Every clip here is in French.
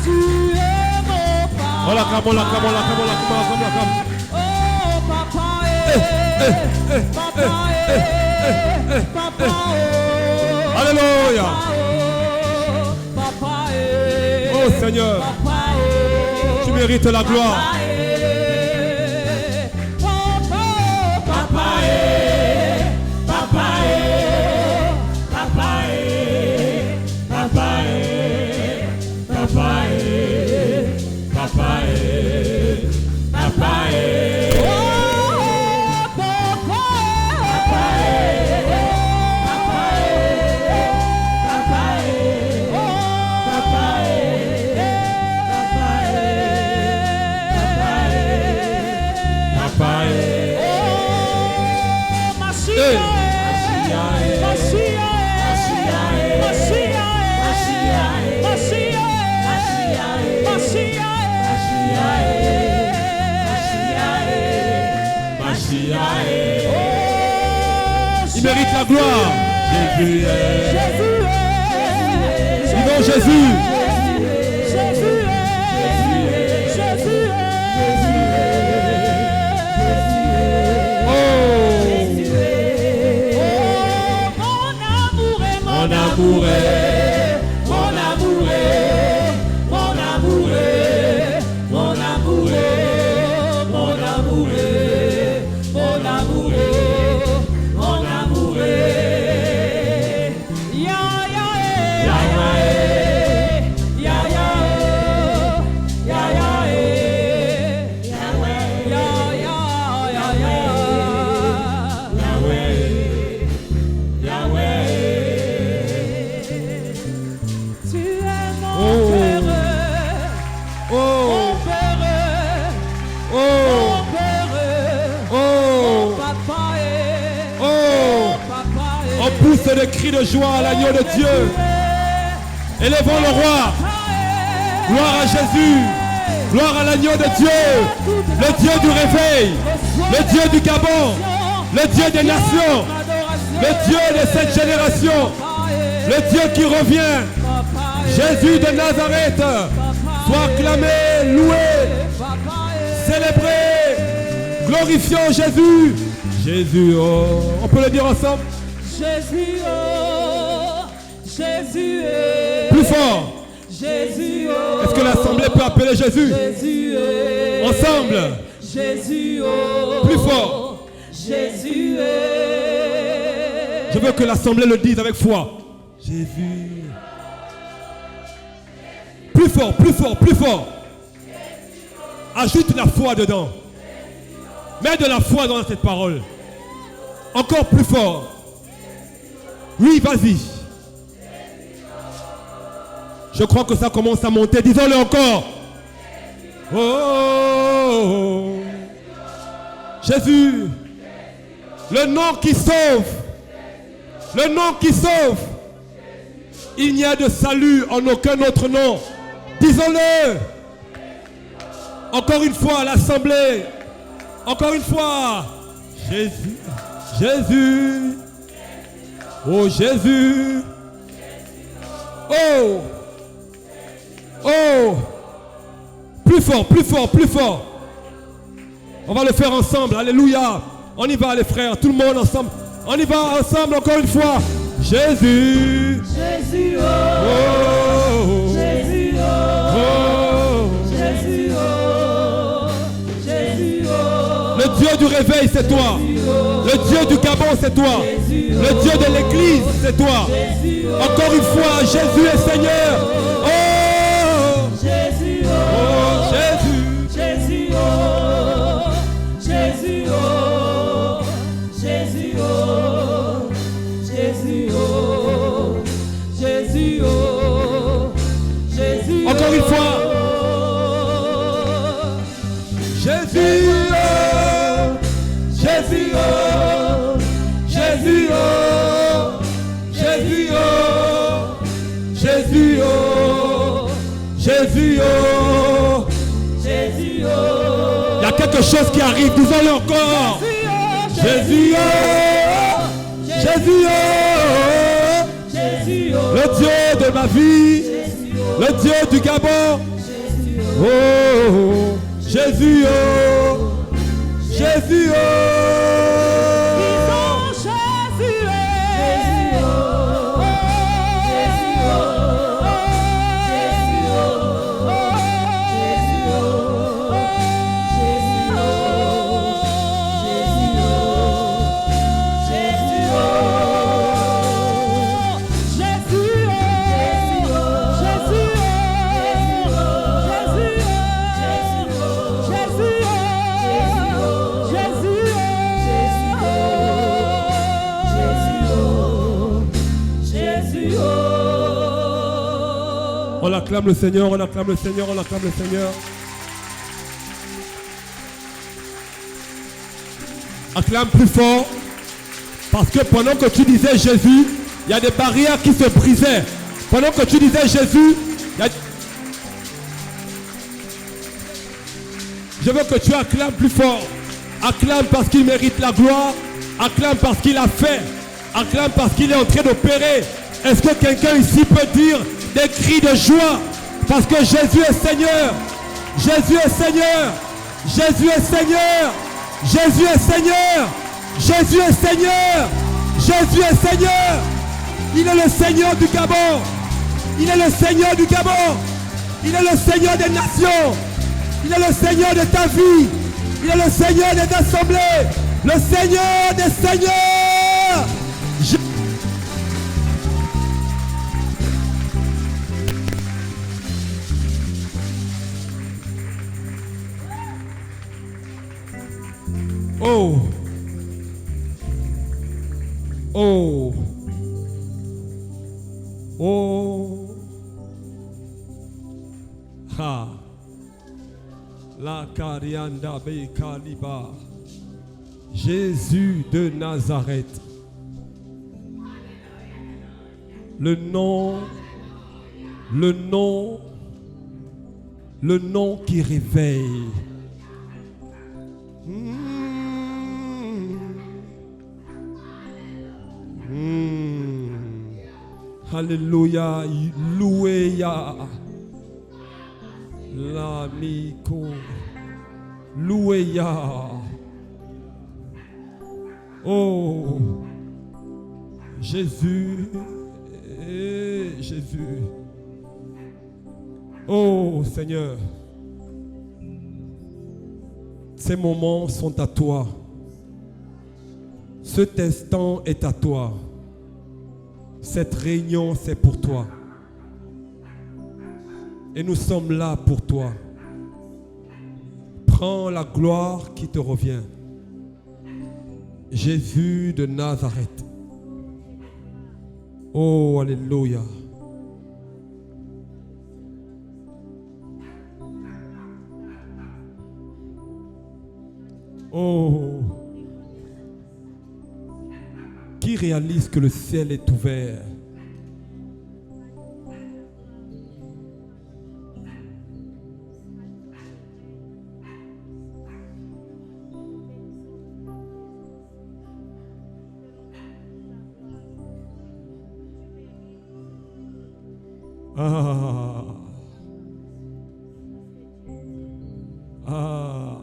Tu es mon papa. Oh la cam, oh la cam, oh la cam, oh la cam, oh la cam. Oh papa, papa, Alléluia. Papa, Oh Seigneur, papa, tu mérites la gloire. Il mérite la gloire. Jésus est. Vivons Jésus. Mon amour est, mon amour est, mon amour est, mon amour est, mon amour est, mon amour est, mon amour est. Ya ya ya ya ya ya pousse des cris de joie à l'agneau de Dieu. Élevons le roi. Gloire à Jésus. Gloire à l'agneau de Dieu. Le Dieu du réveil. Le Dieu du Gabon. Le Dieu des nations. Le Dieu de cette génération. Le Dieu qui revient. Jésus de Nazareth. Sois acclamé, loué, célébré. Glorifions Jésus. Jésus, oh. On peut le dire ensemble. Jésus, oh, Jésus, plus fort. Jésus, oh, est-ce que l'assemblée peut appeler Jésus? Jésus, ensemble. Jésus, oh, plus fort. Jésus, je veux que l'assemblée le dise avec foi. Jésus. Plus fort, plus fort, plus fort. Ajoute la foi dedans. Mets de la foi dans cette parole. Encore plus fort. Oui, vas-y. Je crois que ça commence à monter. Disons-le encore. Oh, oh, oh. Jésus. Le nom qui sauve. Le nom qui sauve. Il n'y a de salut en aucun autre nom. Disons-le. Encore une fois, l'assemblée. Encore une fois. Jésus. Jésus. Oh Jésus. Oh. Oh. Plus fort, plus fort, plus fort. On va le faire ensemble. Alléluia. On y va les frères. Tout le monde ensemble. On y va ensemble encore une fois. Jésus. Jésus. Oh. Oh. Jésus. Oh. Oh. Jésus. Oh. Jésus. Oh. Le Dieu du réveil, c'est toi. Le Dieu du Gabon, c'est toi. Le Dieu de l'église, c'est toi. Encore une fois, Jésus est Seigneur. Oh. Jésus. Oh. Jésus. Jésus. Oh. Jésus. Oh. Jésus. Oh. Jésus. Oh. Jésus. Oh. Jésus. Encore une fois. Jésus. Jésus, oh, Jésus, oh, Jésus, oh, Jésus, oh, Jésus, oh, Jésus, oh. Il y a quelque chose qui arrive, disons-le encore. Jésus, oh, Jésus, oh, Jésus, oh. le Dieu de ma vie, Le Dieu du Gabon. Oh, Jésus, oh, Jésus, oh. On acclame le Seigneur, on acclame le Seigneur, on acclame le Seigneur. Acclame plus fort. Parce que pendant que tu disais Jésus, il y a des barrières qui se brisaient. Pendant que tu disais Jésus, je veux que tu acclames plus fort. Acclame parce qu'il mérite la gloire. Acclame parce qu'il a fait. Acclame parce qu'il est en train d'opérer. Est-ce que quelqu'un ici peut dire des cris de joie? Parce que Jésus est Seigneur. Jésus est Seigneur. Jésus est Seigneur. Jésus est Seigneur. Jésus est Seigneur. Jésus est Seigneur. Il est le Seigneur du Gabon. Il est le Seigneur du Gabon. Il est le Seigneur des nations. Il est le Seigneur de ta vie. Il est le Seigneur des assemblées. Le Seigneur des seigneurs. Oh. Oh. Oh. Ha. La Karianda Bekaliba. Jésus de Nazareth. Le nom qui réveille. Alléluia, louéa, l'amico, louéa. Oh, Jésus, Jésus. Oh Seigneur, ces moments sont à toi. Cet instant est à toi. Cette réunion, c'est pour toi. Et nous sommes là pour toi. Prends la gloire qui te revient. Jésus de Nazareth. Oh, alléluia. Oh. Qui réalise que le ciel est ouvert? Ah. Ah.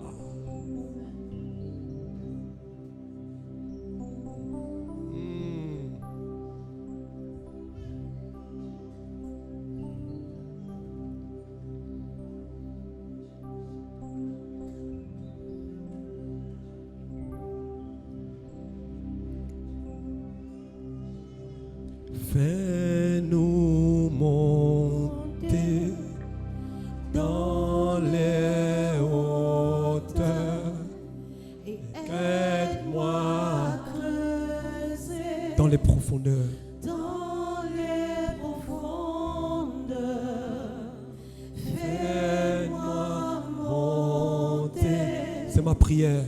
Fais-nous monter dans les hauteurs et aide-moi à creuser dans les profondeurs. Dans les profondeurs, fais-moi monter. C'est ma prière.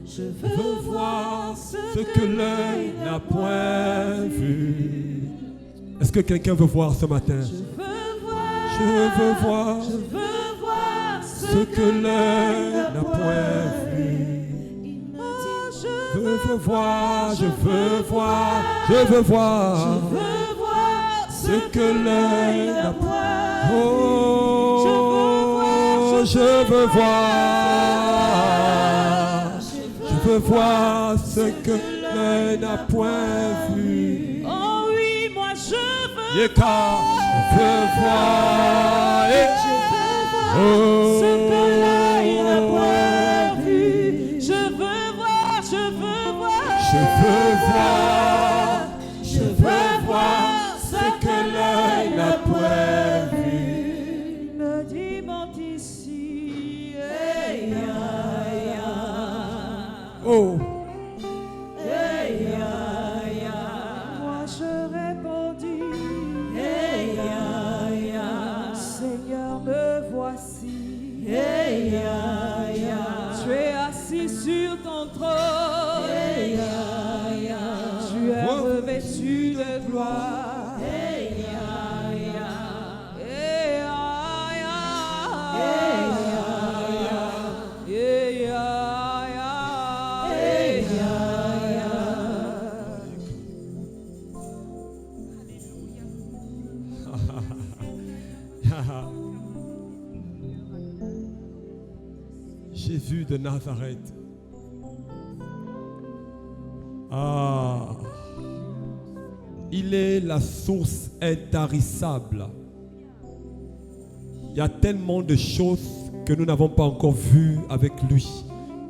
Je veux voir ce que l'œil n'a point vu. que quelqu'un veut voir ce matin? Je veux voir ce que l'œil n'a point vu. Je veux voir ce que l'œil n'a point vu. Oh, je veux voir ce que l'œil n'a point vu. Oh oui, moi je veux voir. ce que l'œil n'a point vu. Je veux voir ce que l'œil n'a point vu. Me dit mon ici. Oh. Moi je répondis. Seigneur, me voici. Tu es assis sur ton trône. Tu es revêtu de gloire. Jésus de Nazareth. Ah, il est la source intarissable. Il y a tellement de choses que nous n'avons pas encore vues avec lui.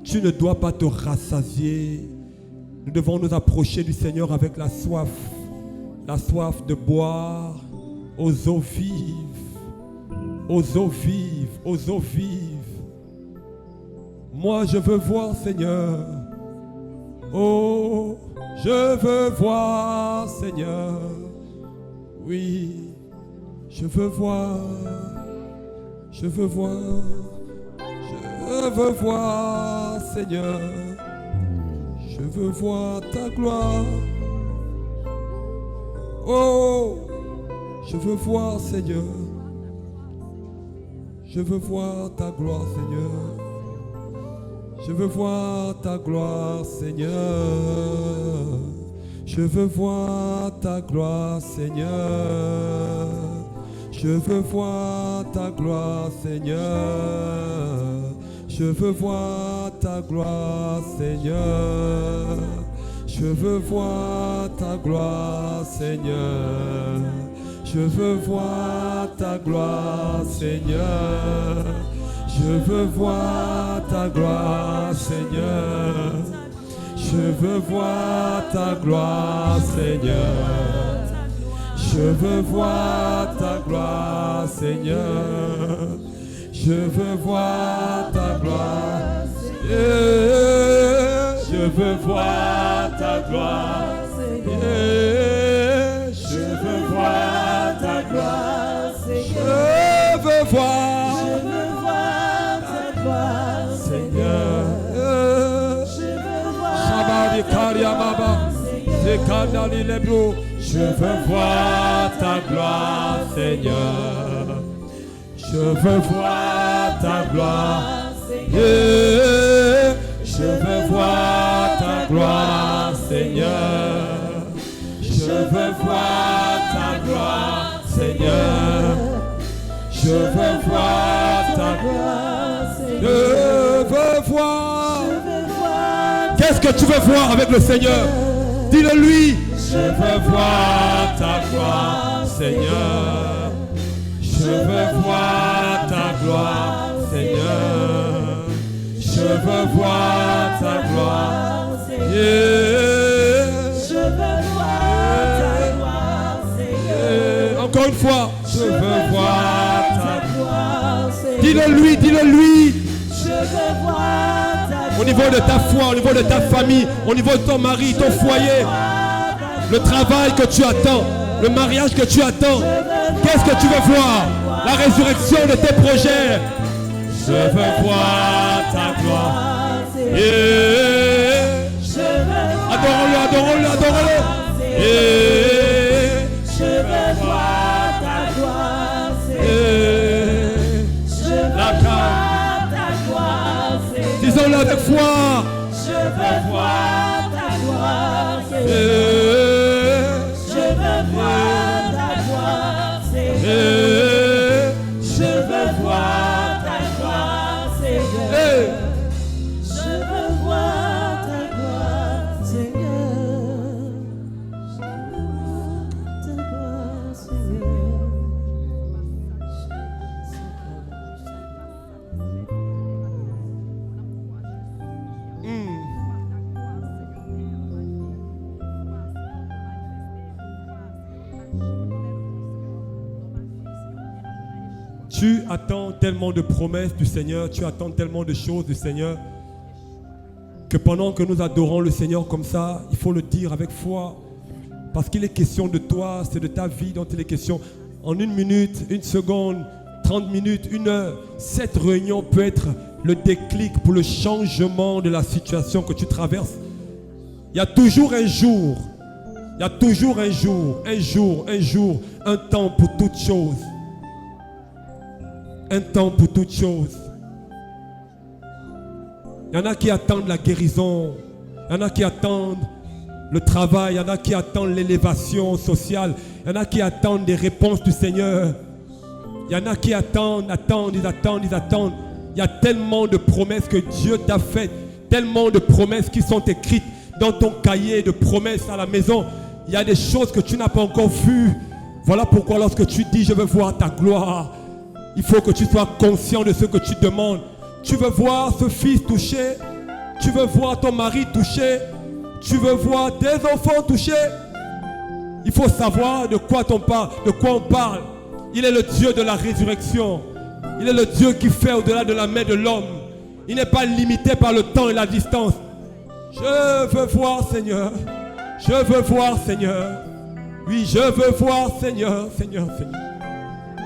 Tu ne dois pas te rassasier. Nous devons nous approcher du Seigneur avec la soif de boire aux eaux vives, aux eaux vives, aux eaux vives. Moi, je veux voir, Seigneur. Oh, je veux voir, Seigneur. Oui, je veux voir. Je veux voir. Je veux voir, Seigneur. Je veux voir ta gloire. Oh, je veux voir, Seigneur. Je veux voir ta gloire, Seigneur. Je veux voir ta gloire, Seigneur. Je veux voir ta gloire, Seigneur. Je veux voir ta gloire, Seigneur. Je veux voir ta gloire, Seigneur. Je veux voir ta gloire, Seigneur. Je veux voir ta gloire, Seigneur. Je veux voir ta gloire, Seigneur. Je veux voir ta gloire, Seigneur. Je veux voir ta gloire, Seigneur. Je veux voir ta gloire, Seigneur. Je veux voir ta gloire, Seigneur. Je veux voir ta gloire, Seigneur. Je veux voir. Seigneur, je veux voir ta gloire, Seigneur. Je veux voir ta gloire, Seigneur. Je veux voir ta gloire, Seigneur. Je veux voir ta gloire, Seigneur. Je veux voir ta gloire, Seigneur. Je veux voir. Qu'est-ce que tu veux voir avec le Seigneur? Dis-le lui. Je veux voir ta gloire, Seigneur. Je veux voir ta gloire, Seigneur. Je veux voir ta gloire, Seigneur. Je veux voir ta gloire, Seigneur. Encore une fois. Je veux voir ta gloire, Seigneur. Dis-le lui, dis-le lui. Je veux voir ta gloire. Au niveau de ta foi, au niveau de ta famille, au niveau de ton mari, ton foyer, le travail que tu attends, le mariage que tu attends. Qu'est-ce que tu veux voir? La résurrection de tes projets. Je veux voir ta gloire. Yeah. Adorons-le, adorons-le, adorons-le. Yeah. Je veux voir Tu attends tellement de promesses du Seigneur, tu attends tellement de choses du Seigneur, que pendant que nous adorons le Seigneur comme ça, il faut le dire avec foi. Parce qu'il est question de toi, c'est de ta vie dont il est question. En 1 minute, 1 seconde, 30 minutes, 1 heure, cette réunion peut être le déclic pour le changement de la situation que tu traverses. Il y a toujours un jour, il y a toujours un jour, un temps pour toute chose. Un temps pour toute chose. Il y en a qui attendent la guérison, il y en a qui attendent le travail, il y en a qui attendent l'élévation sociale, il y en a qui attendent des réponses du Seigneur. Il y en a qui attendent. Il y a tellement de promesses que Dieu t'a faites, tellement de promesses qui sont écrites dans ton cahier de promesses à la maison. Il y a des choses que tu n'as pas encore vues. Voilà pourquoi lorsque tu dis « je veux voir ta gloire », il faut que tu sois conscient de ce que tu demandes. Tu veux voir ce fils touché, tu veux voir ton mari touché, tu veux voir tes enfants touchés. Il faut savoir de quoi on parle. Il est le Dieu de la résurrection. Il est le Dieu qui fait au-delà de la main de l'homme. Il n'est pas limité par le temps et la distance. Je veux voir, Seigneur. Je veux voir, Seigneur. Oui, je veux voir, Seigneur.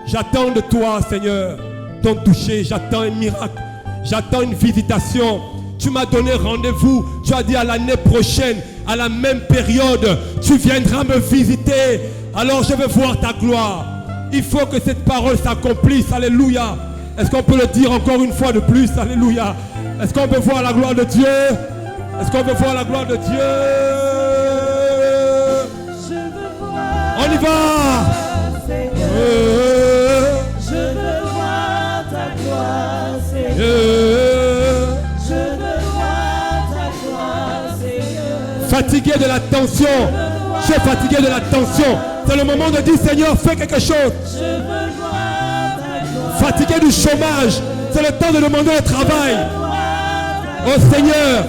J'attends de toi, Seigneur, ton toucher. J'attends un miracle. J'attends une visitation. Tu m'as donné rendez-vous. Tu as dit à l'année prochaine, à la même période, tu viendras me visiter. Alors je veux voir ta gloire. Il faut que cette parole s'accomplisse. Alléluia. Est-ce qu'on peut le dire encore une fois de plus? Alléluia. Est-ce qu'on peut voir la gloire de Dieu? Est-ce qu'on peut voir la gloire de Dieu? On y va. Je veux voir ta gloire, Seigneur. Je veux voir ta gloire, Seigneur. Fatigué de la tension. Je suis fatigué de la tension. C'est le moment de dire Seigneur, fais quelque chose. Je veux voir ta gloire. Fatigué du chômage. C'est le temps de demander le travail. Oh Seigneur.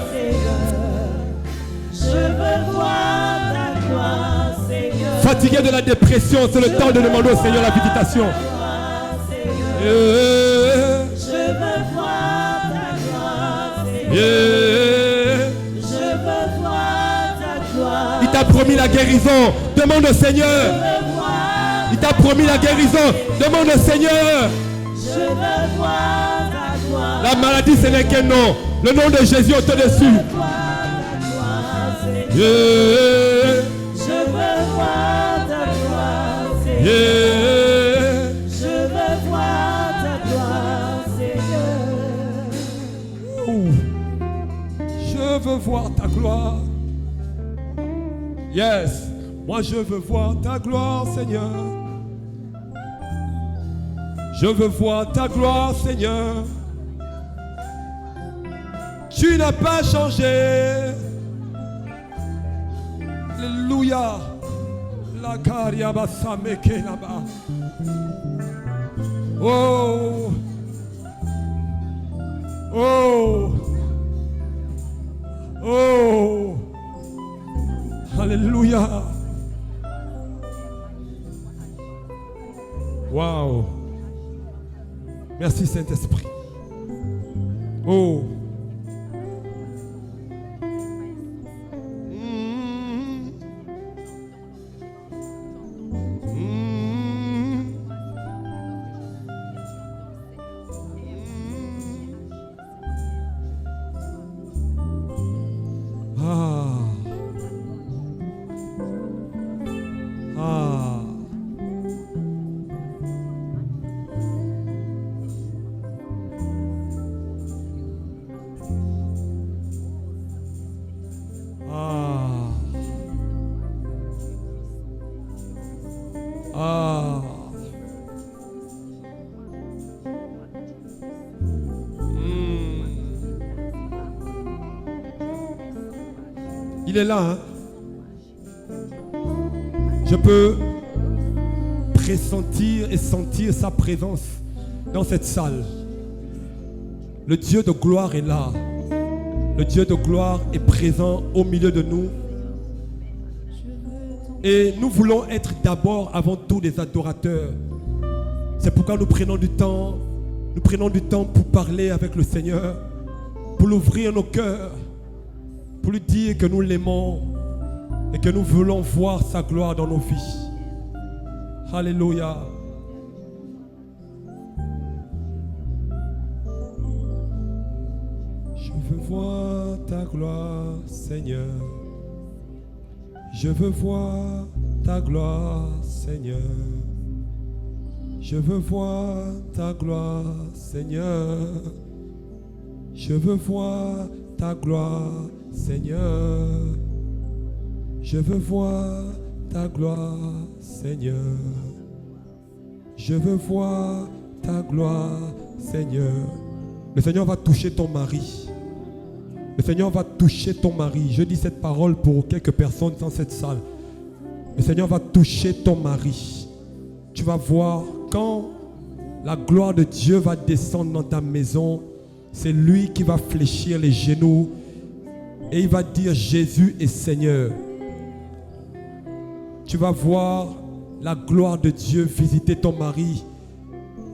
Je veux voir ta gloire, Seigneur. Fatigué de la dépression, c'est le temps de demander au Seigneur la visitation. Je veux voir ta gloire, Seigneur. Je veux voir ta gloire. Il t'a promis la guérison. Demande au Seigneur. Il t'a promis la guérison. Demande au Seigneur. Je veux voir ta gloire. La maladie, ce n'est qu'un nom. Le nom de Jésus est au-dessus. Je veux voir ta gloire, Seigneur. Je veux voir ta gloire, Seigneur. Je veux voir ta gloire. Yes. Moi je veux voir ta gloire, Seigneur. Je veux voir ta gloire, Seigneur. Tu n'as pas changé. Alléluia. La cariaba sameke là-bas. Oh. Oh. Oh. Alléluia. Wow. Merci Saint-Esprit. Oh. Il est là, hein? Je peux pressentir et sentir sa présence dans cette salle. Le Dieu de gloire est là. Le Dieu de gloire est présent au milieu de nous. Et nous voulons être d'abord, avant tout, des adorateurs. C'est pourquoi nous prenons du temps pour parler avec le Seigneur, pour l'ouvrir nos cœurs, pour lui dire que nous l'aimons et que nous voulons voir sa gloire dans nos vies. Alléluia. Je veux voir ta gloire, Seigneur. Je veux voir ta gloire, Seigneur. Je veux voir ta gloire, Seigneur. Je veux voir ta gloire, Seigneur. Je veux voir ta gloire, Seigneur. Je veux voir ta gloire, Seigneur. Le Seigneur va toucher ton mari. Le Seigneur va toucher ton mari. Je dis cette parole pour quelques personnes dans cette salle. Le Seigneur va toucher ton mari. Tu vas voir quand la gloire de Dieu va descendre dans ta maison, c'est lui qui va fléchir les genoux et il va dire Jésus est Seigneur. Tu vas voir la gloire de Dieu visiter ton mari.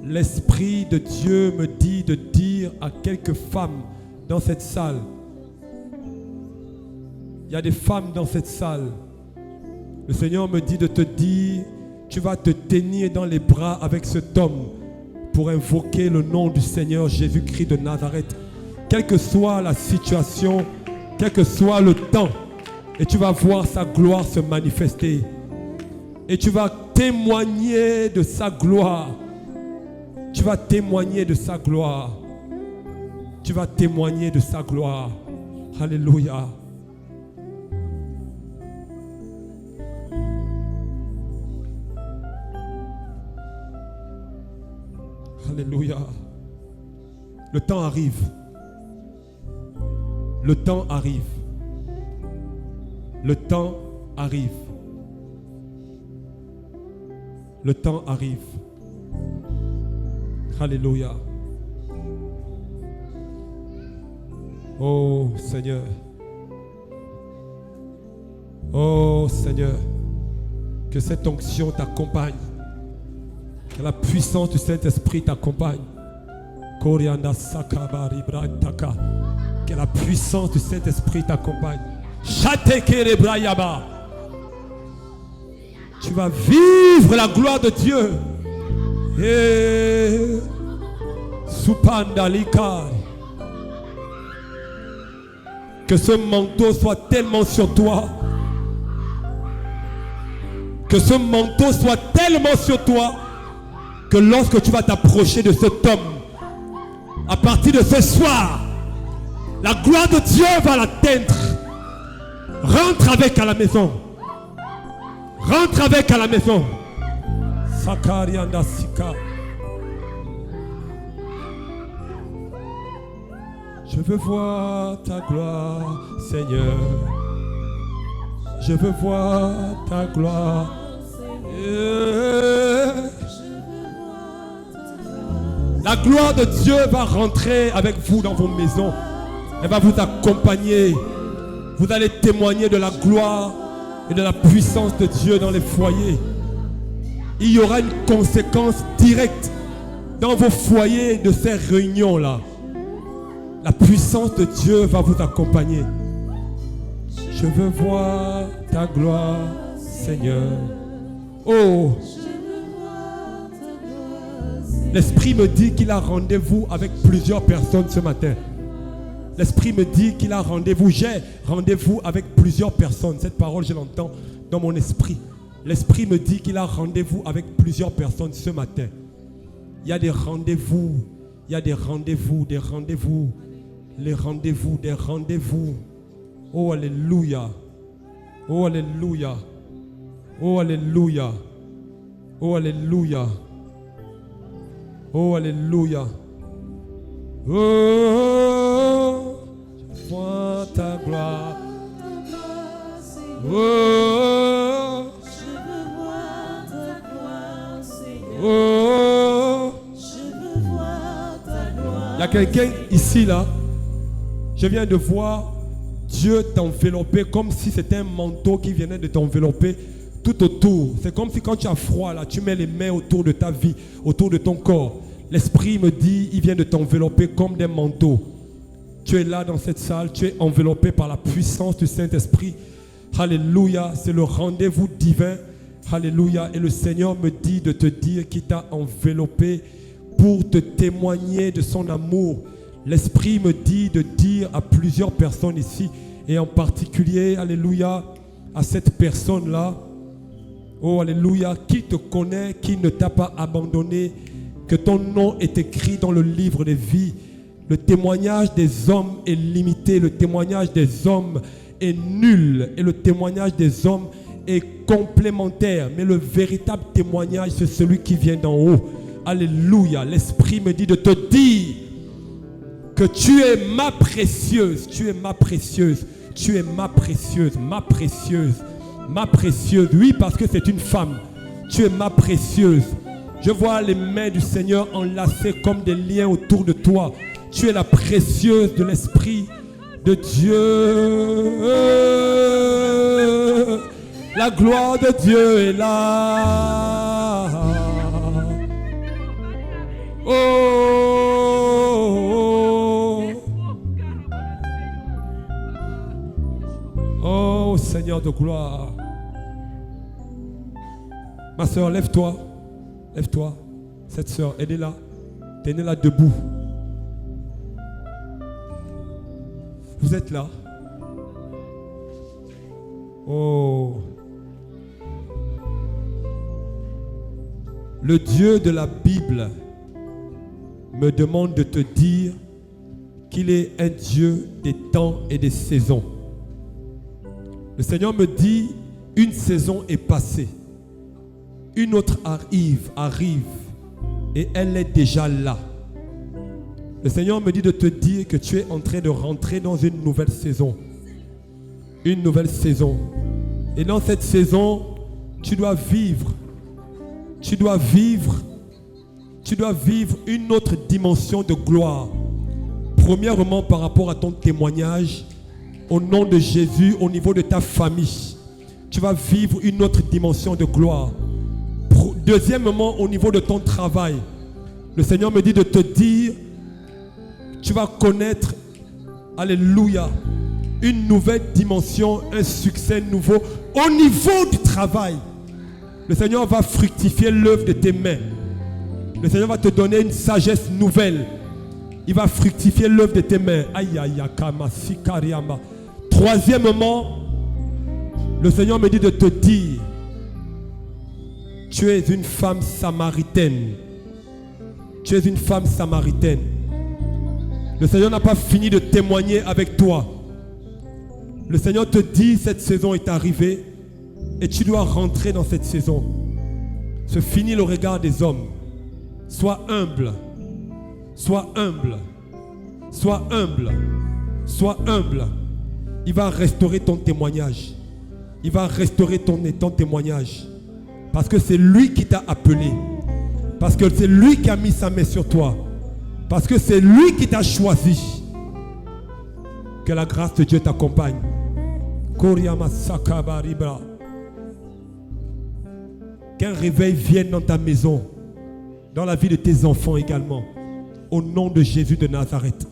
L'Esprit de Dieu me dit de dire à quelques femmes dans cette salle. Il y a des femmes dans cette salle. Le Seigneur me dit de te dire, tu vas te tenir dans les bras avec cet homme pour invoquer le nom du Seigneur Jésus-Christ de Nazareth. Quelle que soit la situation, quel que soit le temps, et tu vas voir sa gloire se manifester. Et tu vas témoigner de sa gloire. Tu vas témoigner de sa gloire. Tu vas témoigner de sa gloire. Alléluia. Alléluia. Le temps arrive. Le temps arrive. Le temps arrive. Le temps arrive. Alléluia. Oh Seigneur. Oh Seigneur. Que cette onction t'accompagne. Que la puissance du Saint-Esprit t'accompagne. Que la puissance du Saint-Esprit t'accompagne. Tu vas vivre la gloire de Dieu. Et que ce manteau soit tellement sur toi. Que ce manteau soit tellement sur toi que lorsque tu vas t'approcher de cet homme, à partir de ce soir, la gloire de Dieu va l'atteindre. Rentre avec à la maison. Rentre avec à la maison. Sakarianda Sika. Je veux voir ta gloire, Seigneur. Je veux voir ta gloire. La gloire de Dieu va rentrer avec vous dans vos maisons. Elle va vous accompagner. Vous allez témoigner de la gloire et de la puissance de Dieu dans les foyers. Il y aura une conséquence directe dans vos foyers de ces réunions-là. La puissance de Dieu va vous accompagner. Je veux voir ta gloire, Seigneur. Oh! L'Esprit me dit qu'il a rendez-vous avec plusieurs personnes ce matin. L'Esprit me dit qu'il a rendez-vous. J'ai rendez-vous avec plusieurs personnes. Cette parole, je l'entends dans mon esprit. L'Esprit me dit qu'il a rendez-vous avec plusieurs personnes ce matin. Il y a des rendez-vous. Il y a des rendez-vous, des rendez-vous. Les rendez-vous, des rendez-vous. Oh, alléluia. Oh, alléluia. Oh, alléluia. Oh, alléluia. Oh, alléluia. Oh, je vois ta gloire. Oh, je veux voir ta gloire, Seigneur. oh. Je veux voir ta gloire. Il y a quelqu'un ici, là. Je viens de voir Dieu t'envelopper comme si c'était un manteau qui venait de t'envelopper. tout autour. C'est comme si quand tu as froid, là, tu mets les mains autour de ta vie, autour de ton corps. L'Esprit me dit, il vient de t'envelopper comme d'un manteau. Tu es là dans cette salle, tu es enveloppé par la puissance du Saint-Esprit. Alléluia, c'est le rendez-vous divin. Alléluia, et le Seigneur me dit de te dire qu'il t'a enveloppé pour te témoigner de son amour. L'Esprit me dit de dire à plusieurs personnes ici, et en particulier, alléluia, à cette personne-là, oh alléluia, qui te connaît, qui ne t'a pas abandonné, que ton nom est écrit dans le livre des vies. Le témoignage des hommes est limité, le témoignage des hommes est nul, et le témoignage des hommes est complémentaire, mais le véritable témoignage, c'est celui qui vient d'en haut. Alléluia, l'Esprit me dit de te dire que tu es ma précieuse, tu es ma précieuse, tu es ma précieuse, ma précieuse, ma précieuse. Oui, parce que c'est une femme, tu es ma précieuse. Je vois les mains du Seigneur enlacées comme des liens autour de toi. Tu es la précieuse de l'Esprit de Dieu. La gloire de Dieu est là. Oh, oh, oh, Seigneur de gloire. Ma soeur, lève-toi. Lève-toi. Cette soeur, aidez-la. Tenez-la debout. Vous êtes là. Oh. Le Dieu de la Bible me demande de te dire qu'il est un Dieu des temps et des saisons. Le Seigneur me dit, une saison est passée. Une autre arrive, et elle est déjà là. Le Seigneur me dit de te dire que tu es en train de rentrer dans une nouvelle saison. Une nouvelle saison. Et dans cette saison, tu dois vivre une autre dimension de gloire. Premièrement, par rapport à ton témoignage, au nom de Jésus, au niveau de ta famille, tu vas vivre une autre dimension de gloire. Deuxièmement, au niveau de ton travail, le Seigneur me dit de te dire, tu vas connaître, alléluia, une nouvelle dimension, un succès nouveau au niveau du travail. Le Seigneur va fructifier l'œuvre de tes mains. Le Seigneur va te donner une sagesse nouvelle. Il va fructifier l'œuvre de tes mains. Aïe, aïe, kama, sikariama. Troisièmement, le Seigneur me dit de te dire, tu es une femme samaritaine. Tu es une femme samaritaine. Le Seigneur n'a pas fini de témoigner avec toi. Le Seigneur te dit, cette saison est arrivée et tu dois rentrer dans cette saison. Se finit le regard des hommes. Sois humble. Sois humble. Sois humble. Sois humble. Il va restaurer ton témoignage. Il va restaurer ton témoignage. Parce que c'est lui qui t'a appelé. Parce que c'est lui qui a mis sa main sur toi. Parce que c'est lui qui t'a choisi. Que la grâce de Dieu t'accompagne. Qu'un réveil vienne dans ta maison, dans la vie de tes enfants également. Au nom de Jésus de Nazareth.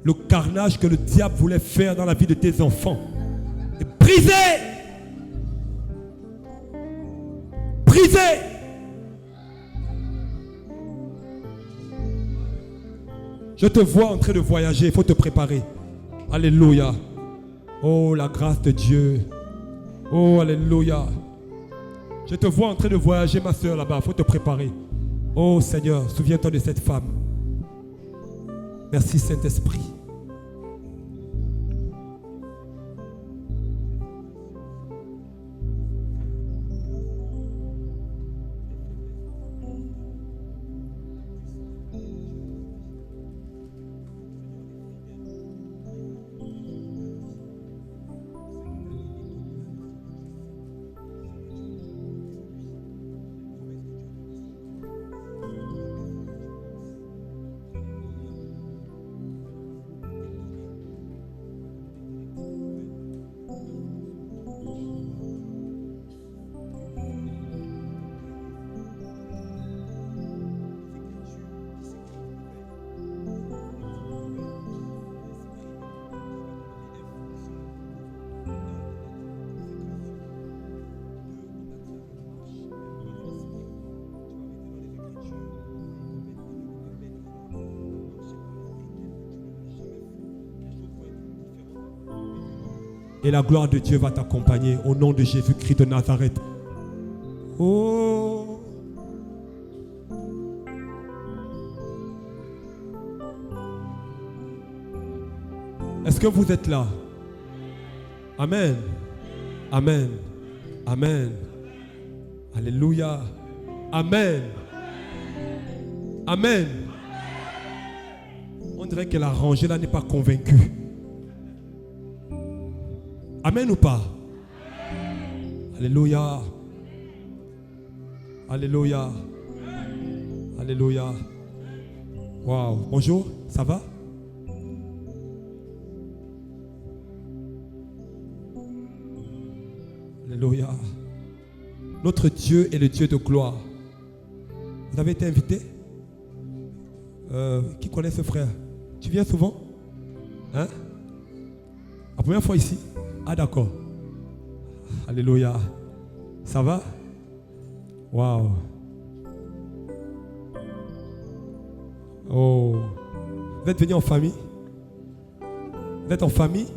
Le carnage que le diable voulait faire dans la vie de tes enfants est brisé. Brisé. Je te vois en train de voyager, il faut te préparer. Alléluia. Oh, la grâce de Dieu. Oh, alléluia. Je te vois en train de voyager, ma soeur, là-bas, il faut te préparer. Oh Seigneur, souviens-toi de cette femme. Merci Saint-Esprit. Et la gloire de Dieu va t'accompagner au nom de Jésus-Christ de Nazareth. Oh! Est-ce que vous êtes là? Amen. Amen. Amen. Alléluia. Amen. Amen. On dirait que la rangée là n'est pas convaincue. Amen ou pas? Alléluia. Alléluia. Alléluia. Wow. Bonjour, ça va? Alléluia. Notre Dieu est le Dieu de gloire. Vous avez été invité? Qui connaît ce frère? Tu viens souvent? Hein? La première fois ici? Ah d'accord. Alléluia. Ça va? Waouh. Oh. Vous êtes venu en famille? Vous êtes en famille?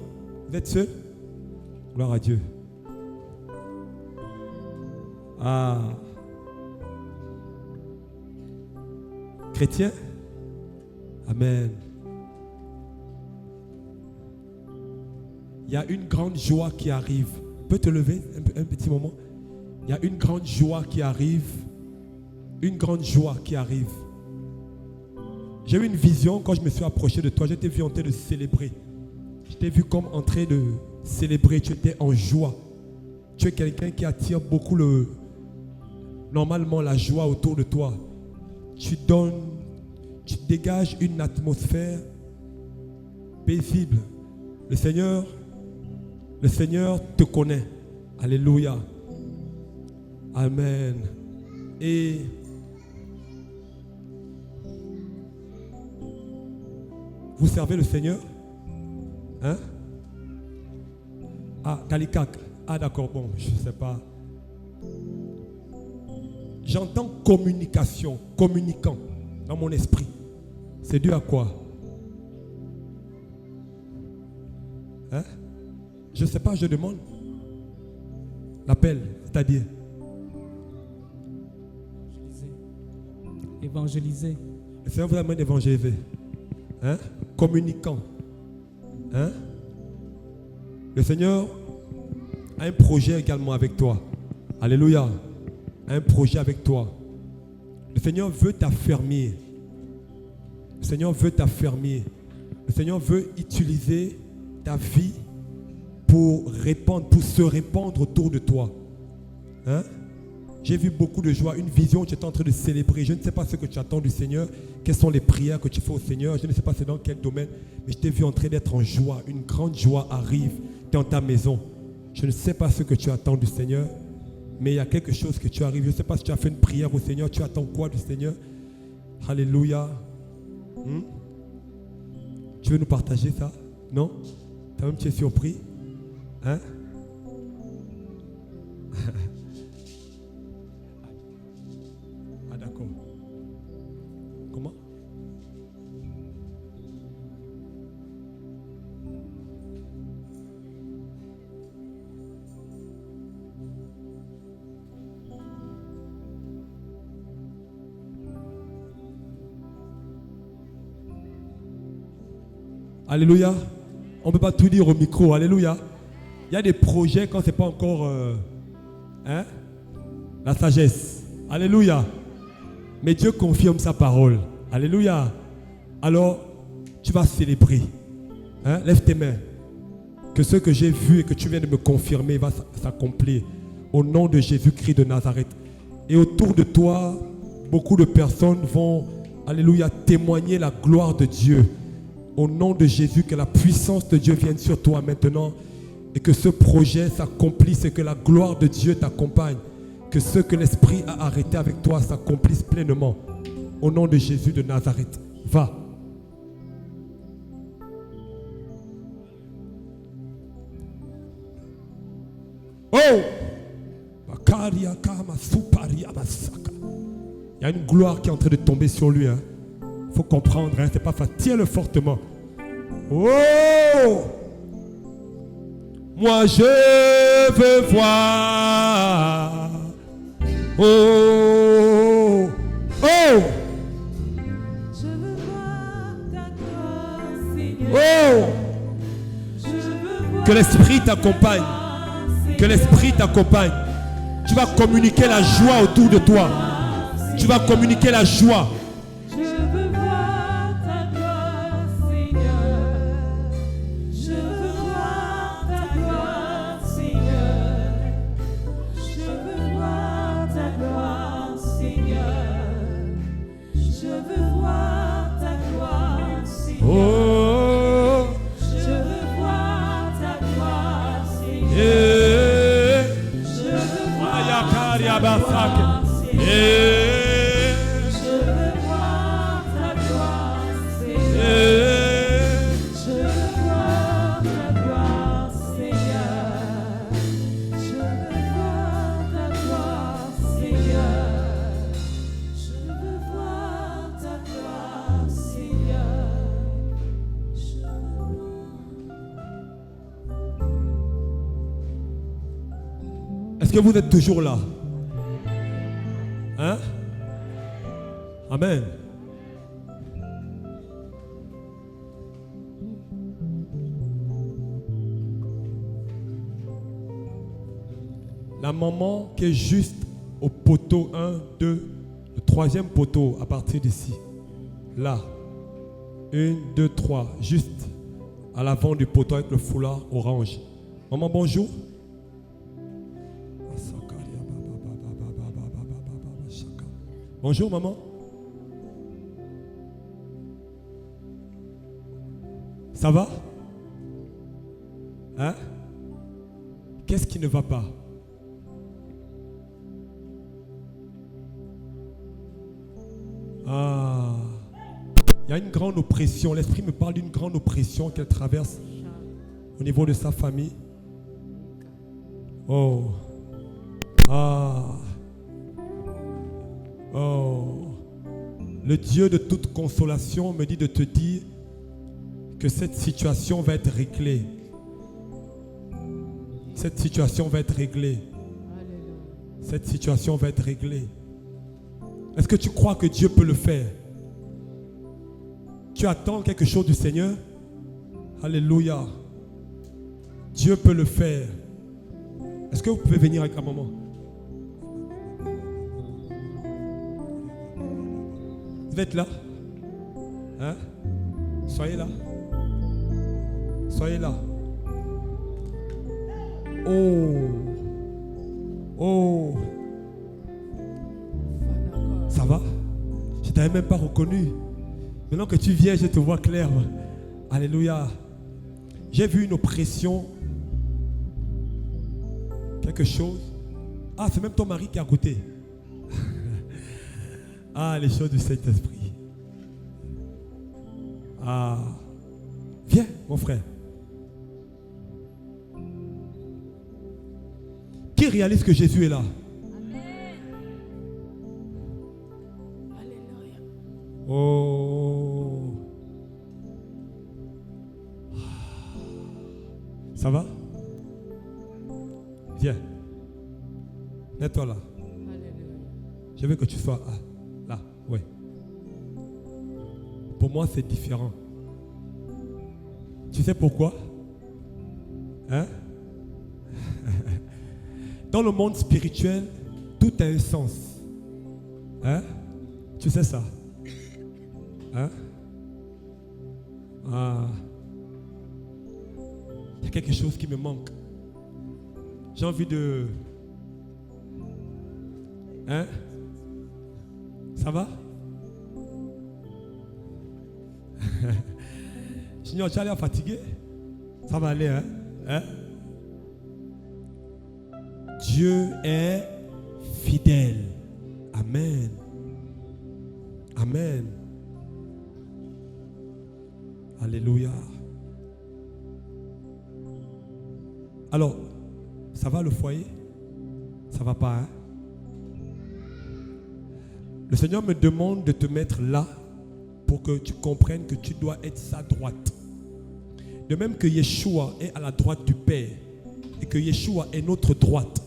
Vous êtes seul? Gloire à Dieu. Ah. Chrétien? Amen. Il y a une grande joie qui arrive. Tu peux te lever un petit moment? Il y a une grande joie qui arrive. Une grande joie qui arrive. J'ai eu une vision quand je me suis approché de toi. Je t'ai vu en train de célébrer. Je t'ai vu comme en train de célébrer. Tu étais en joie. Tu es quelqu'un qui attire beaucoup normalement la joie autour de toi. Tu dégages une atmosphère paisible. Le Seigneur te connaît. Alléluia. Amen. Et vous servez le Seigneur? Hein? Ah, Kalikak. Ah d'accord, bon, je ne sais pas. J'entends communication, communicant dans mon esprit. C'est dû à quoi? Hein? Je ne sais pas, je demande. L'appel, c'est-à-dire? Évangéliser. Le Seigneur vous amène d'évangéliser. Hein? Communicant. Hein? Le Seigneur a un projet également avec toi. Alléluia. Un projet avec toi. Le Seigneur veut t'affermir. Le Seigneur veut t'affermir. Le Seigneur veut utiliser ta vie pour se répandre autour de toi. Hein? J'ai vu beaucoup de joie, une vision, tu es en train de célébrer. Je ne sais pas ce que tu attends du Seigneur, quelles sont les prières que tu fais au Seigneur. Je ne sais pas c'est dans quel domaine, mais je t'ai vu en train d'être en joie. Une grande joie arrive dans ta maison. Je ne sais pas ce que tu attends du Seigneur, mais il y a quelque chose que tu arrives. Je ne sais pas si tu as fait une prière au Seigneur, tu attends quoi du Seigneur? Alléluia. Tu veux nous partager ça? Non? Toi-même tu es surpris? Hein? Ah d'accord. Comment? Alléluia. On ne peut pas tout dire au micro. Alléluia. Il y a des projets quand ce n'est pas encore la sagesse. Alléluia. Mais Dieu confirme sa parole. Alléluia. Alors, tu vas célébrer. Lève tes mains. Que ce que j'ai vu et que tu viens de me confirmer va s'accomplir. Au nom de Jésus-Christ de Nazareth. Et autour de toi, beaucoup de personnes vont, alléluia, témoigner la gloire de Dieu. Au nom de Jésus, que la puissance de Dieu vienne sur toi maintenant et que ce projet s'accomplisse et que la gloire de Dieu t'accompagne. Que ce que l'Esprit a arrêté avec toi s'accomplisse pleinement. Au nom de Jésus de Nazareth. Va. Oh! Il y a une gloire qui est en train de tomber sur lui. Il faut comprendre, c'est pas facile. Tiens-le fortement. Oh! Moi je veux voir. Oh, oh, Je veux voir ta gloire, Seigneur. oh. Je veux voir Que l'Esprit t'accompagne. Que l'Esprit t'accompagne. Tu vas communiquer la joie autour de toi. Tu vas communiquer la joie. Je veux voir ta gloire, Seigneur. Je veux voir ta gloire, Seigneur. Je veux voir ta gloire, Seigneur. Je veux voir ta gloire, Seigneur. Oh, Je veux voir ta gloire, Seigneur. yeah. Je veux voir Ayakari ta abasak. gloire, Seigneur. Yeah. Je veux voir ta gloire, Seigneur. Yeah. Je veux voir ta gloire, Seigneur. Je veux voir ta gloire, Seigneur. Je veux voir ta gloire, Seigneur. Je veux voir. Est-ce que vous êtes toujours là? Hein? Amen. La maman qui est juste au poteau 1, 2, le troisième poteau à partir d'ici. Là. 1, 2, 3. Juste à l'avant du poteau avec le foulard orange. Maman, bonjour. Bonjour, maman. Ça va? Hein? Qu'est-ce qui ne va pas? Ah, il y a une grande oppression. L'Esprit me parle d'une grande oppression qu'elle traverse au niveau de sa famille. Oh. Ah. Oh. Le Dieu de toute consolation me dit de te dire que cette situation va être réglée. Cette situation va être réglée. Cette situation va être réglée. Est-ce que tu crois que Dieu peut le faire? Tu attends quelque chose du Seigneur? Alléluia. Dieu peut le faire. Est-ce que vous pouvez venir avec la maman? Vous êtes là? Hein? Soyez là. Soyez là. Oh. Oh. Ça va? Je ne t'avais même pas reconnu. Maintenant que tu viens, je te vois clair. Alléluia. J'ai vu une oppression. Quelque chose. Ah, c'est même ton mari qui est à côté. Ah, les choses du Saint-Esprit. Ah. Viens, mon frère. Qui réalise que Jésus est là? Oh. Ça va? Viens. Mets-toi là. Je veux que tu sois là. Oui. Pour moi, c'est différent. Tu sais pourquoi? Hein? Dans le monde spirituel, tout a un sens. Hein? Tu sais ça? Hein? Ah. Il y a quelque chose qui me manque. J'ai envie de... Hein? Ça va? Junior, tu as l'air fatigué? Ça va aller, hein? Hein? Dieu est fidèle. Amen. Amen. Alléluia. Alors, ça va le foyer? Ça va pas, hein? Le Seigneur me demande de te mettre là pour que tu comprennes que tu dois être sa droite. De même que Yeshua est à la droite du Père, et que Yeshua est notre droite,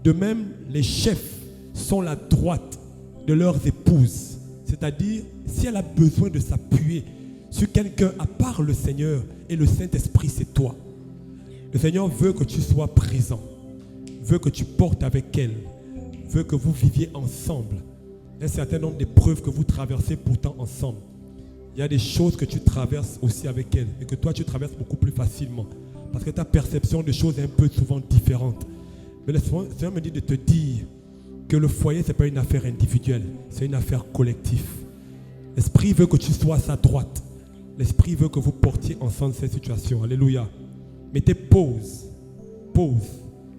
de même les chefs sont la droite de leurs épouses. C'est-à-dire, si elle a besoin de s'appuyer sur quelqu'un à part le Seigneur et le Saint-Esprit, c'est toi. Le Seigneur veut que tu sois présent, veut que tu portes avec elle, veut que vous viviez ensemble. Un certain nombre d'épreuves que vous traversez pourtant ensemble. Il y a des choses que tu traverses aussi avec elle et que toi tu traverses beaucoup plus facilement parce que ta perception des choses est un peu souvent différente. Mais le Seigneur me dit de te dire que le foyer, ce n'est pas une affaire individuelle, c'est une affaire collective. L'Esprit veut que tu sois à sa droite. L'Esprit veut que vous portiez ensemble cette situation. Alléluia. Mettez pause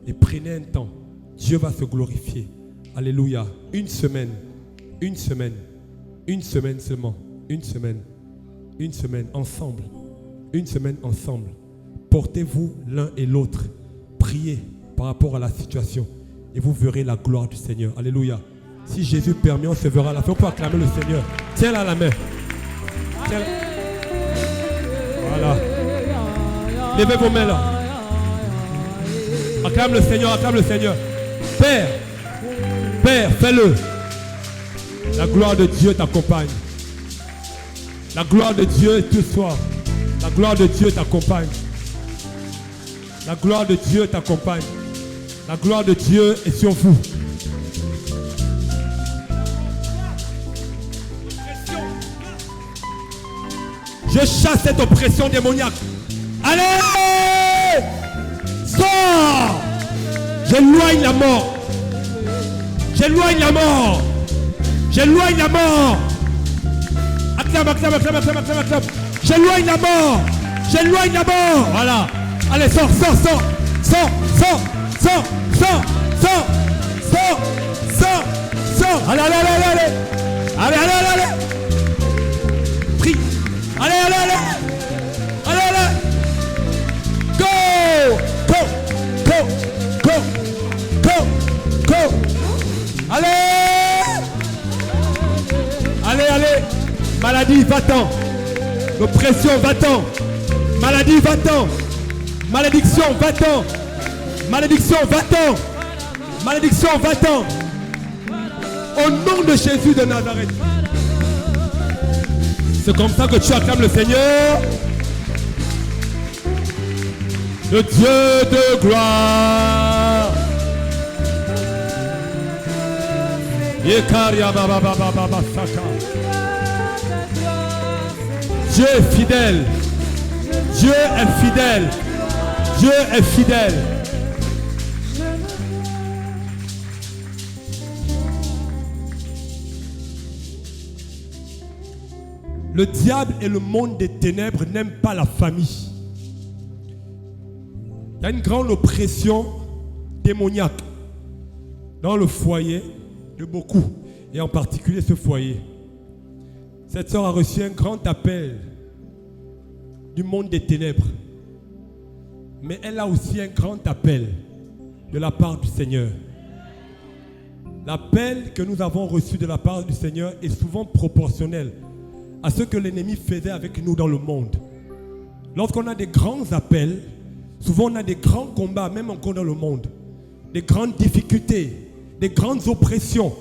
et prenez un temps. Dieu va se glorifier. Alléluia. Une semaine seulement. Une semaine ensemble. Une semaine ensemble. Portez-vous l'un et l'autre. Priez par rapport à la situation. Et vous verrez la gloire du Seigneur. Alléluia. Si Jésus permet, on se verra à la fin. On peut acclamer le Seigneur. Tiens-la à la main. Tiens-la. Voilà. Levez vos mains là. Acclame le Seigneur, acclame le Seigneur. Père, fais-le. La gloire de Dieu t'accompagne. La gloire de Dieu est ce soir. La gloire de Dieu t'accompagne. La gloire de Dieu t'accompagne. La gloire de Dieu est sur vous. Je chasse cette oppression démoniaque. Allez! Sors! J'éloigne la mort. J'éloigne la mort. J'éloigne la mort. Acclame. J'éloigne la mort. J'éloigne la mort. Voilà. Allez, sors. Allez. Prie. Allez. Go. Allez. Maladie, va-t'en. Oppression, va-t'en. Maladie, va-t'en. Malédiction, va-t'en. Au nom de Jésus de Nazareth. C'est comme ça que tu acclames le Seigneur. Le Dieu de gloire. Dieu est fidèle. Dieu est fidèle. Le diable et le monde des ténèbres n'aiment pas la famille. Il y a une grande oppression démoniaque dans le foyer de beaucoup, et en particulier ce foyer. Cette sœur a reçu un grand appel du monde des ténèbres, mais elle a aussi un grand appel de la part du Seigneur. L'appel que nous avons reçu de la part du Seigneur est souvent proportionnel à ce que l'ennemi faisait avec nous dans le monde. Lorsqu'on a des grands appels, souvent on a des grands combats, même encore dans le monde, des grandes difficultés, des grandes oppressions.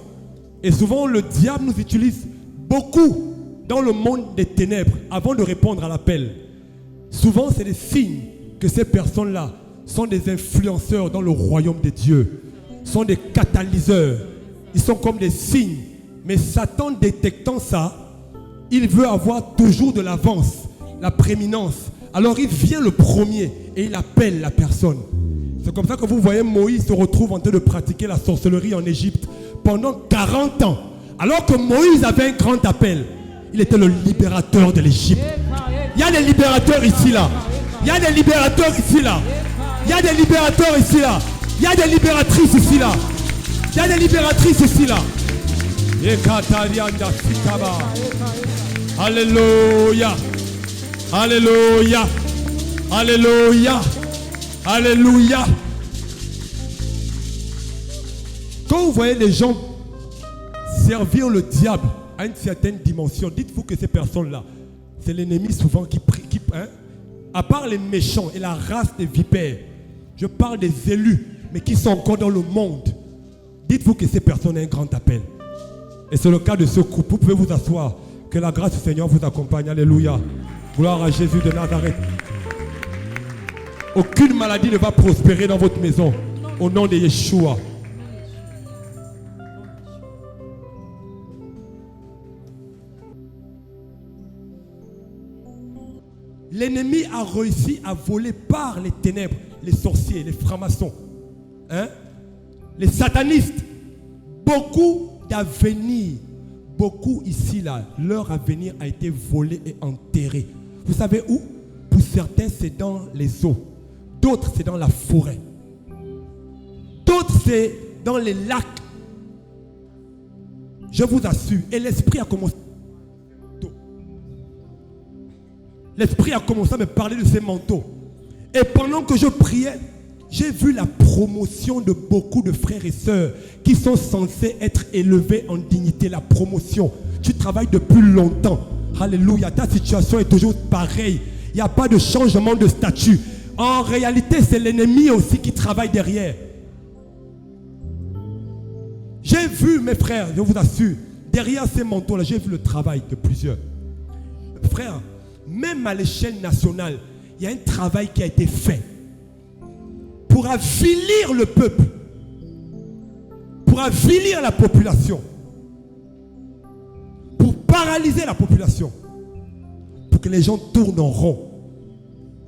Et souvent le diable nous utilise beaucoup dans le monde des ténèbres avant de répondre à l'appel. Souvent c'est des signes que ces personnes-là sont des influenceurs dans le royaume de Dieu, sont des catalyseurs. Ils sont comme des signes. Mais Satan, détectant ça, il veut avoir toujours de l'avance, la prééminence. Alors il vient le premier et il appelle la personne. C'est comme ça que vous voyez Moïse se retrouve en train de pratiquer la sorcellerie en Égypte pendant 40 ans. Alors que Moïse avait un grand appel. Il était le libérateur de l'Égypte. Il y a des libérateurs ici là. Il y a des libérateurs ici là. Il y a des libérateurs ici là. Il y a des libératrices ici là. Il y a des libératrices ici là. Alléluia. Alléluia. Alléluia. Alléluia. Quand vous voyez les gens servir le diable à une certaine dimension, dites-vous que ces personnes-là, c'est l'ennemi souvent qui à part les méchants et la race des vipères, Je parle des élus, mais qui sont encore dans le monde. Dites-vous que ces personnes ont un grand appel. Et c'est le cas de ce couple. Vous pouvez vous asseoir. Que la grâce du Seigneur vous accompagne. Alléluia. Gloire à Jésus de Nazareth. Aucune maladie ne va prospérer dans votre maison. Au nom de Yeshua. L'ennemi a réussi à voler par les ténèbres, les sorciers, les francs-maçons, les satanistes, beaucoup d'avenir, beaucoup ici là, leur avenir a été volé et enterré. Vous savez où? Pour certains c'est dans les eaux, d'autres c'est dans la forêt, d'autres c'est dans les lacs. Je vous assure, et l'esprit a commencé. L'esprit a commencé à me parler de ces manteaux. Et pendant que je priais, j'ai vu la promotion de beaucoup de frères et sœurs qui sont censés être élevés en dignité. La promotion. Tu travailles depuis longtemps. Alléluia. Ta situation est toujours pareille. Il n'y a pas de changement de statut. En réalité, c'est l'ennemi aussi qui travaille derrière. J'ai vu, mes frères, je vous assure, derrière ces manteaux-là, j'ai vu le travail de plusieurs. Frères, même à l'échelle nationale, il y a un travail qui a été fait pour avilir le peuple, pour avilir la population, pour paralyser la population, pour que les gens tournent en rond,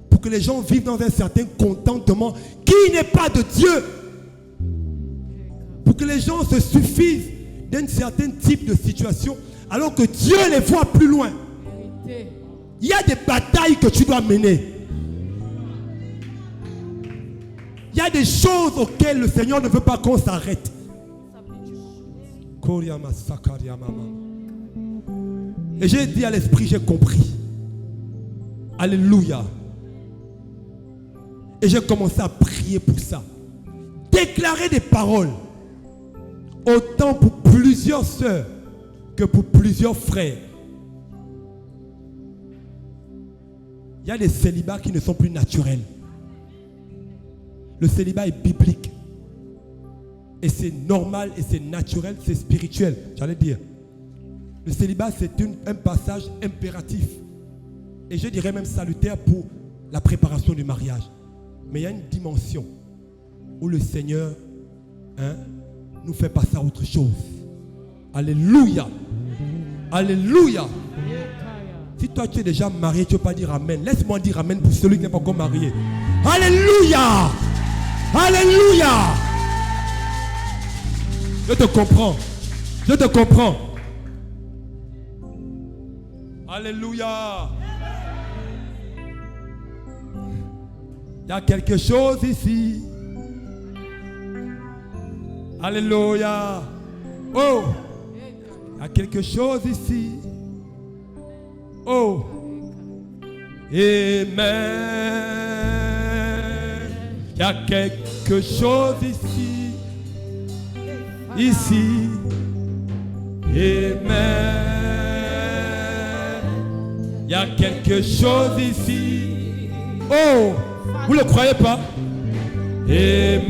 pour que les gens vivent dans un certain contentement qui n'est pas de Dieu, pour que les gens se suffisent d'un certain type de situation alors que Dieu les voit plus loin. Il y a des batailles que tu dois mener. Il y a des choses auxquelles le Seigneur ne veut pas qu'on s'arrête. Et j'ai dit à l'esprit, j'ai compris. Alléluia. Et j'ai commencé à prier pour ça. Déclarer des paroles. Autant pour plusieurs sœurs que pour plusieurs frères. Il y a des célibats qui ne sont plus naturels. Le célibat est biblique. Et c'est normal et c'est naturel, c'est spirituel, j'allais dire. Le célibat, c'est un passage impératif. Et je dirais même salutaire pour la préparation du mariage. Mais il y a une dimension où le Seigneur nous fait passer à autre chose. Alléluia. Alléluia. Si toi tu es déjà marié, tu ne peux pas dire Amen. Laisse-moi dire Amen pour celui qui n'est pas encore marié. Alléluia. Alléluia. Je te comprends. Je te comprends. Alléluia. Il y a quelque chose ici. Alléluia. Oh. Il y a quelque chose ici. Oh. Amen. Il y a quelque chose ici. Ici. Amen. Il y a quelque chose ici. Oh. Vous ne le croyez pas? Amen.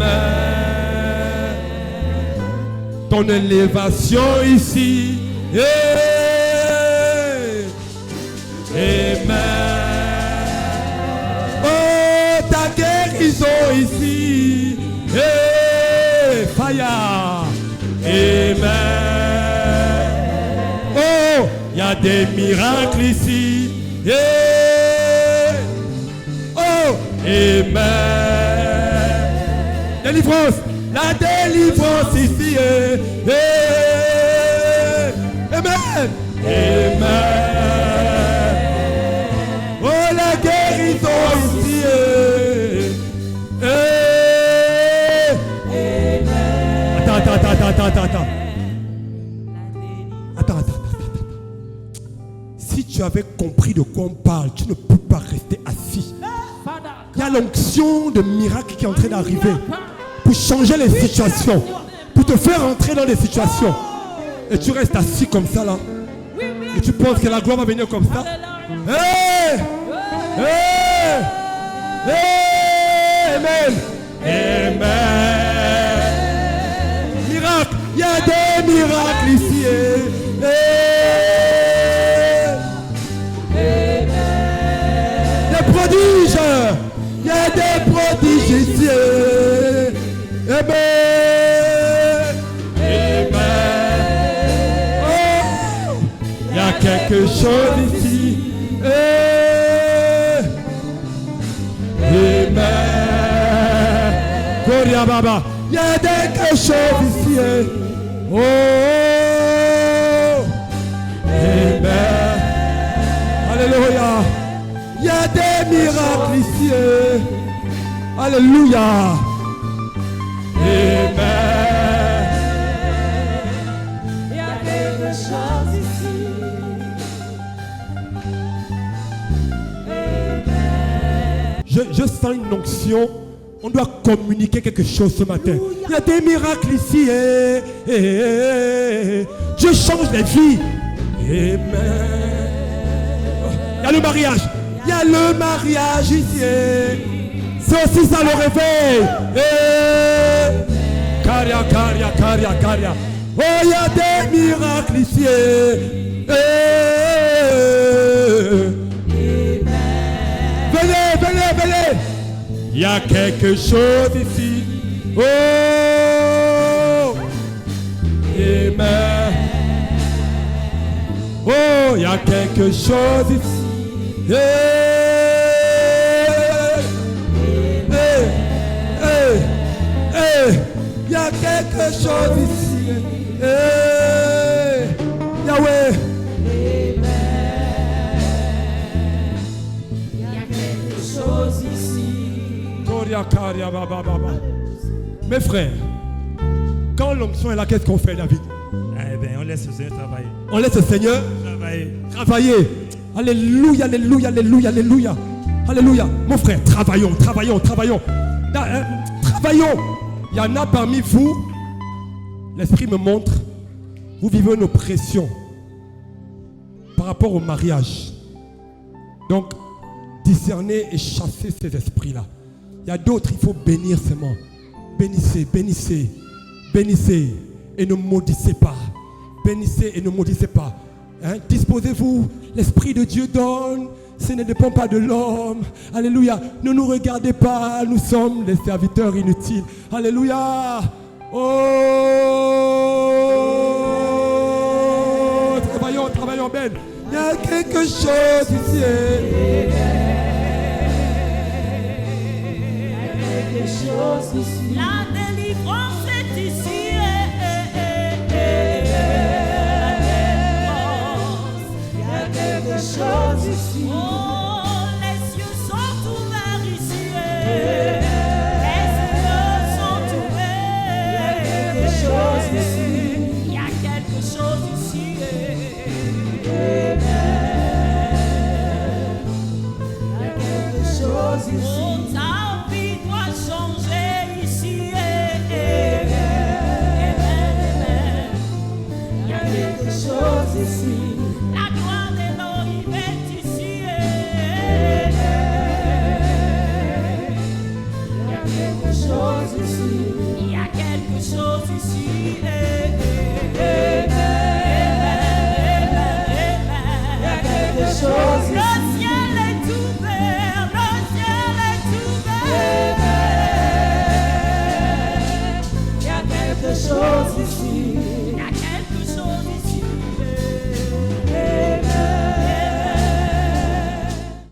Ton élévation ici. Amen. Oh, ta guérison ici. Fire. Amen. Oh, il y a des miracles ici. Oh, amen. Délivrance. La délivrance ici. Amen. Amen. Oh, la guérison ici. Attends. Si tu avais compris de quoi on parle, tu ne peux pas rester assis. Il y a l'onction de miracle qui est en train d'arriver pour changer les situations, pour te faire entrer dans des situations. Et tu restes assis comme ça là. Et tu penses que la gloire va venir comme ça. Hey! Hey! Hey! Amen! Amen. Miracle, il y a des miracles ici. Des prodiges, il y a des prodiges ici. Amen. Amen. Oh, il y a quelque chose ici. Amen. Gloria Baba. Il y a quelque chose ici. Oh. Amen. Alléluia. Il y a des miracles ici. Alléluia. Amen. Il y a quelque chose ici. Je sens une onction. On doit communiquer quelque chose ce matin. Il y a des miracles ici. Je change les vies. Amen. Il y a le mariage. Il y a le mariage ici. C'est aussi ça le réveil. Caria, caria, caria, caria. Oh, il y a des miracles ici. Venez, venez, venez. Il y a quelque chose ici. Oh, amen. Oh, il y a quelque chose ici. Il y a quelque chose ici. Yahweh. Il y a quelque chose ici. Mes frères, quand l'onction est là, qu'est-ce qu'on fait, David? Eh bien, on laisse le Seigneur travailler. On laisse le Seigneur travailler. Alléluia, alléluia, alléluia, alléluia. Alléluia. Mon frère, travaillons, travaillons, travaillons. Travaillons. Il y en a parmi vous, l'Esprit me montre, vous vivez une oppression par rapport au mariage. Donc, discerner et chasser ces esprits-là. Il y a d'autres, il faut bénir seulement. Bénissez, bénissez, bénissez et ne maudissez pas. Bénissez et ne maudissez pas. Hein? Disposez-vous, l'Esprit de Dieu donne, ce ne dépend pas de l'homme. Alléluia. Ne nous regardez pas, nous sommes les serviteurs inutiles. Alléluia. Oh, travaillons, travaillons, Ben. Il y a quelque chose ici. Quelque chose ici. La délivrance est ici. Il y a quelque chose ici. Oh, les cieux sont ouverts ici. Les cieux sont ouverts. Il y a quelque chose ici. Il y a quelque chose ici. Il y a quelque chose ici. Oh, ta vie doit changer ici. Il y a quelque chose ici. La gloire d'Élohim est ici. Il y a quelque chose ici. Il y a quelque chose ici. Il y a quelque chose